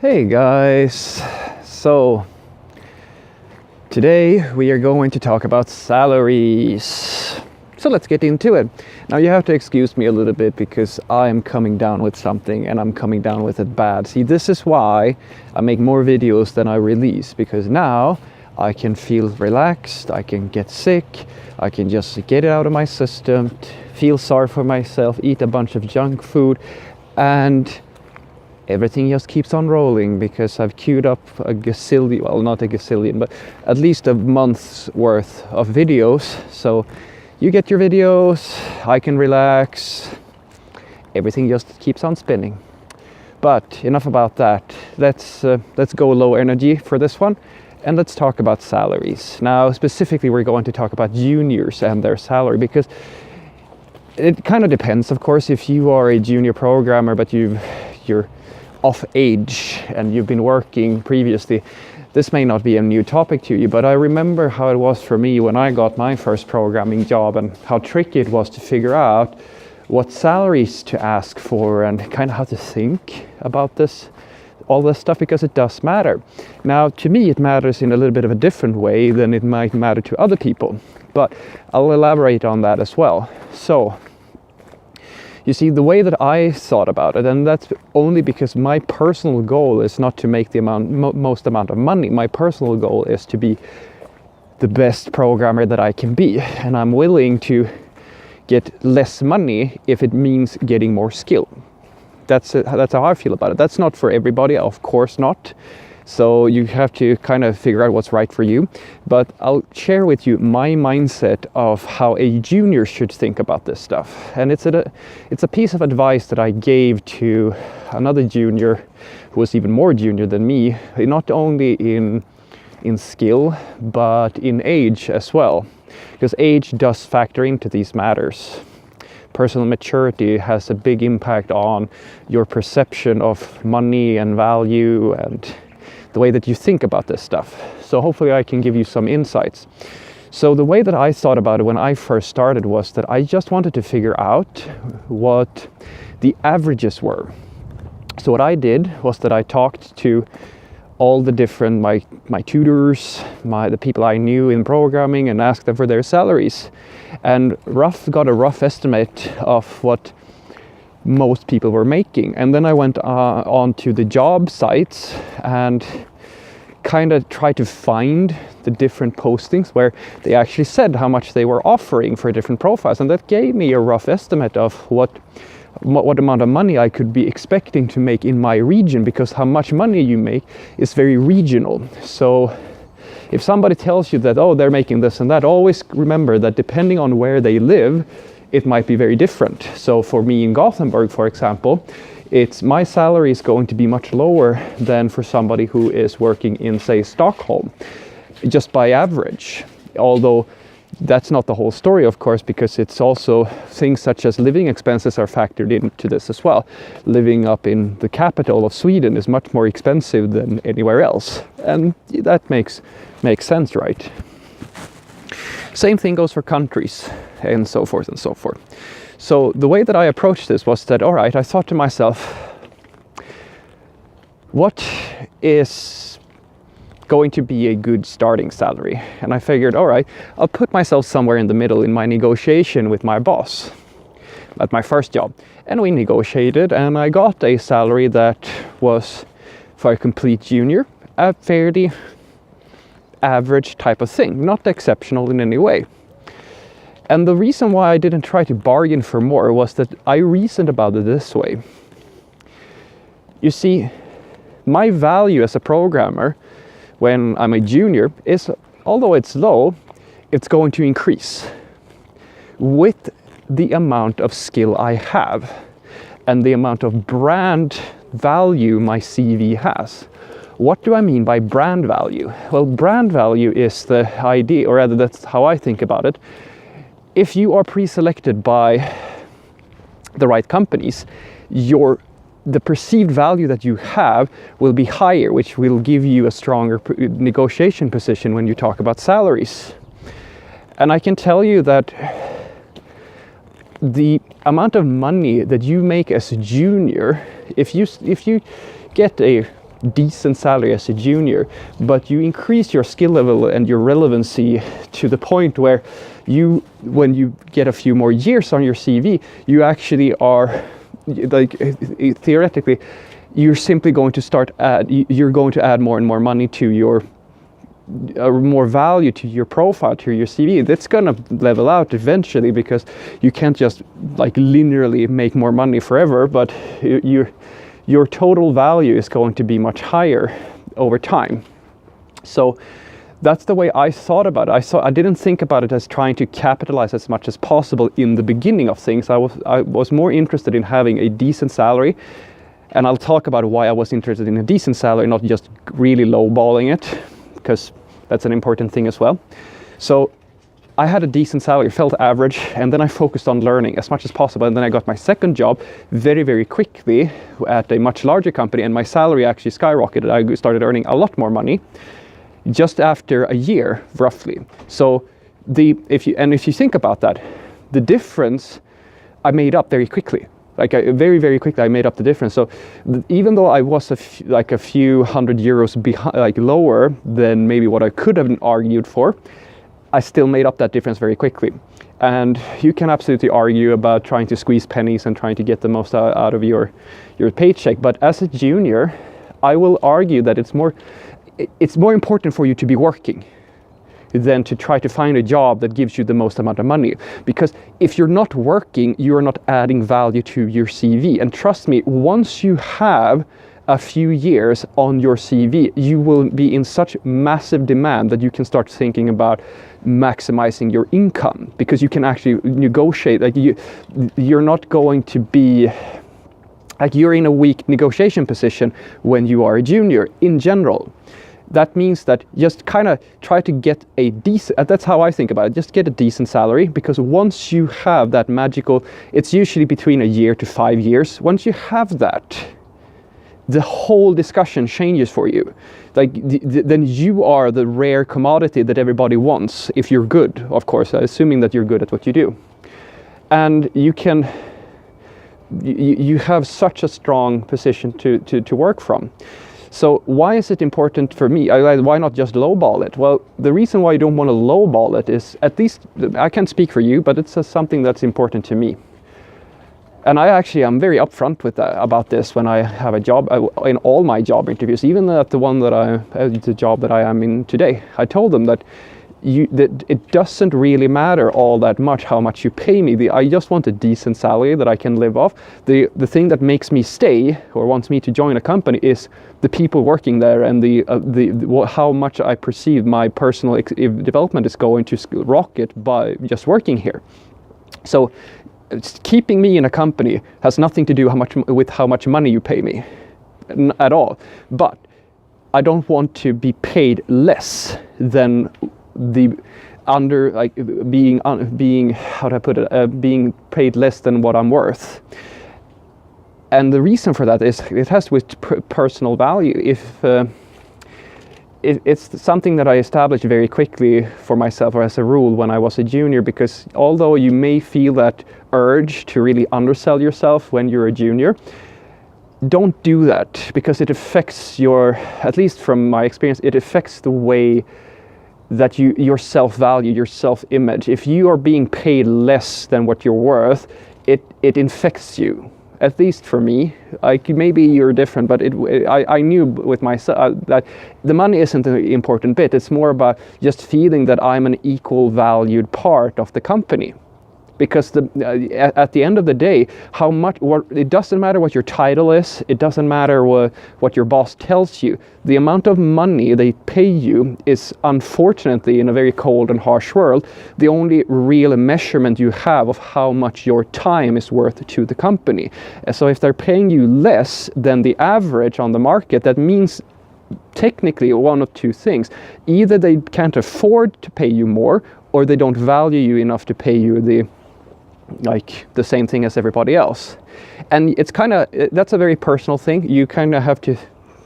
Hey guys, so today we are going to talk about salaries. So let's get into it. Now you have to excuse me a little bit because I'm coming down with something and I'm coming down with it bad. See, this is why I make more videos than I release, because now I can feel relaxed, I can get sick, I can just get it out of my system, feel sorry for myself, eat a bunch of junk food, and everything just keeps on rolling because I've queued up a gazillion, well, not a gazillion, but at least a month's worth of videos. So you get your videos, I can relax, everything just keeps on spinning. But enough about that. Let's go low energy for this one, and let's talk about salaries. Now, specifically, we're going to talk about juniors and their salary, because it kind of depends, of course. If you are a junior programmer, but you're of age and you've been working previously, this may not be a new topic to you, but I remember how it was for me when I got my first programming job and how tricky it was to figure out what salaries to ask for and kind of how to think about all this stuff, because it does matter. Now, to me, it matters in a little bit of a different way than it might matter to other people, but I'll elaborate on that as well. So you see, the way that I thought about it, and that's only because my personal goal is not to make the most amount of money. My personal goal is to be the best programmer that I can be, and I'm willing to get less money if it means getting more skill. That's how I feel about it. That's not for everybody, of course not. So you have to kind of figure out what's right for you. But I'll share with you my mindset of how a junior should think about this stuff. And it's a piece of advice that I gave to another junior who was even more junior than me, not only in skill, but in age as well. Because age does factor into these matters. Personal maturity has a big impact on your perception of money and value and the way that you think about this stuff. So hopefully I can give you some insights. So the way that I thought about it when I first started was that I just wanted to figure out what the averages were. So what I did was that I talked to all the different, my tutors, the people I knew in programming, and asked them for their salaries, and got a rough estimate of what most people were making. And then I went on to the job sites and kind of tried to find the different postings where they actually said how much they were offering for different profiles, and that gave me a rough estimate of what amount of money I could be expecting to make in my region, because how much money you make is very regional. So if somebody tells you that, oh, they're making this and that, always remember that depending on where they live, it might be very different. So for me in Gothenburg, for example, my salary is going to be much lower than for somebody who is working in, say, Stockholm, just by average. Although that's not the whole story, of course, because it's also things such as living expenses are factored into this as well. Living up in the capital of Sweden is much more expensive than anywhere else, and that makes sense, right? Same thing goes for countries and so forth and so forth. So the way that I approached this was that, all right, I thought to myself, what is going to be a good starting salary? And I figured, all right, I'll put myself somewhere in the middle in my negotiation with my boss at my first job. And we negotiated, and I got a salary that was, for a complete junior, a fairly average type of thing, not exceptional in any way. And the reason why I didn't try to bargain for more was that I reasoned about it this way. You see, my value as a programmer when I'm a junior is, although it's low, it's going to increase with the amount of skill I have and the amount of brand value my CV has. What do I mean by brand value? Well, brand value is the idea, or rather that's how I think about it. If you are pre-selected by the right companies, the perceived value that you have will be higher, which will give you a stronger negotiation position when you talk about salaries. And I can tell you that the amount of money that you make as a junior, if you get a decent salary as a junior, but you increase your skill level and your relevancy to the point where when you get a few more years on your CV, you actually are, like, theoretically, you're simply going to you're going to add more and more money to your more value to your profile, to your CV. That's gonna level out eventually, because you can't just like linearly make more money forever, but your total value is going to be much higher over time. So that's the way I thought about it. I didn't think about it as trying to capitalize as much as possible in the beginning of things. I was more interested in having a decent salary, and I'll talk about why I was interested in a decent salary, not just really lowballing it, because that's an important thing as well. So I had a decent salary, felt average, and then I focused on learning as much as possible. And then I got my second job very, very quickly at a much larger company, and my salary actually skyrocketed. I started earning a lot more money just after a year, roughly. So if you think about that, the difference I made up very quickly. Very, very quickly, I made up the difference. So even though I was a few €100 behind, lower than maybe what I could have argued for, I still made up that difference very quickly. And you can absolutely argue about trying to squeeze pennies and trying to get the most out of your paycheck. But as a junior, I will argue that it's more important for you to be working than to try to find a job that gives you the most amount of money. Because if you're not working, you're not adding value to your CV. And trust me, once you have a few years on your CV, you will be in such massive demand that you can start thinking about maximizing your income, because you can actually negotiate. You're not going to be you're in a weak negotiation position when you are a junior in general. That means that just kind of try to get a decent, that's how I think about it, just get a decent salary, because once you have that magical, it's usually between a year to 5 years. Once you have that, the whole discussion changes for you. Then you are the rare commodity that everybody wants, if you're good, of course, assuming that you're good at what you do. And you have such a strong position to work from. So why is it important for me? Why not just lowball it? Well, the reason why you don't want to lowball it is, at least, I can't speak for you, but it's something that's important to me. And I actually am very upfront about this when I have a job, in all my job interviews, even at the job that I am in today. I told them that it doesn't really matter all that much how much you pay me. I just want a decent salary that I can live off. The thing that makes me stay or wants me to join a company is the people working there, and how much I perceive my personal development is going to rocket by just working here. So keeping me in a company has nothing to do with how much money you pay me at all. But I don't want to be paid less than being paid less than what I'm worth. And the reason for that is it has with personal value. It's something that I established very quickly for myself, or as a rule, when I was a junior, because although you may feel that urge to really undersell yourself when you're a junior, don't do that, because it affects at least from my experience, it affects the way that your self-value, your self-image. If you are being paid less than what you're worth, it infects you. At least for me. Maybe you're different, but I knew with myself that the money isn't the important bit. It's more about just feeling that I'm an equal valued part of the company. Because at the end of the day, it doesn't matter what your title is, it doesn't matter what your boss tells you. The amount of money they pay you is, unfortunately, in a very cold and harsh world, the only real measurement you have of how much your time is worth to the company. So if they're paying you less than the average on the market, that means technically one of two things. Either they can't afford to pay you more, or they don't value you enough to pay you the same thing as everybody else. And it's that's a very personal thing. You kind of have to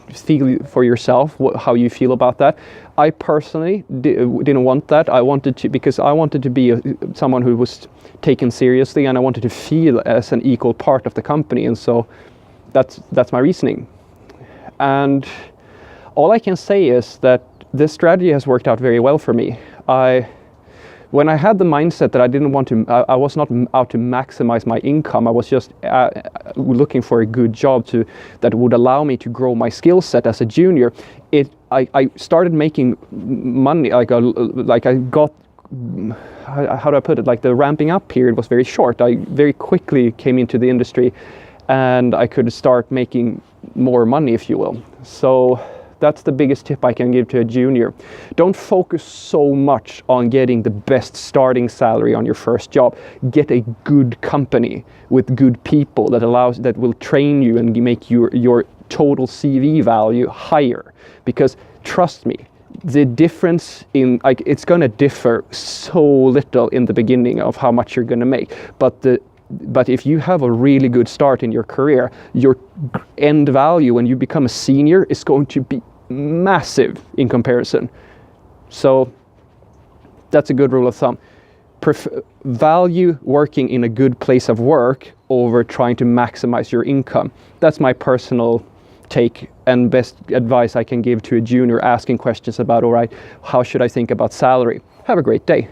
feel for yourself how you feel about that. I personally didn't want that. Because I wanted to be someone who was taken seriously, and I wanted to feel as an equal part of the company. And so that's my reasoning. And all I can say is that this strategy has worked out very well for me. When I had the mindset that I was not out to maximize my income, I was just looking for a good job that would allow me to grow my skill set as a junior. I started making money, how do I put it? Like, the ramping up period was very short. I very quickly came into the industry and I could start making more money, if you will. So that's the biggest tip I can give to a junior. Don't focus so much on getting the best starting salary on your first job. Get a good company with good people that will train you and make your total CV value higher. Because trust me, the difference it's going to differ so little in the beginning of how much you're going to make. But if you have a really good start in your career, your end value when you become a senior is going to be massive in comparison. So that's a good rule of thumb. Value working in a good place of work over trying to maximize your income. That's my personal take and best advice I can give to a junior asking questions about, all right, how should I think about salary? Have a great day.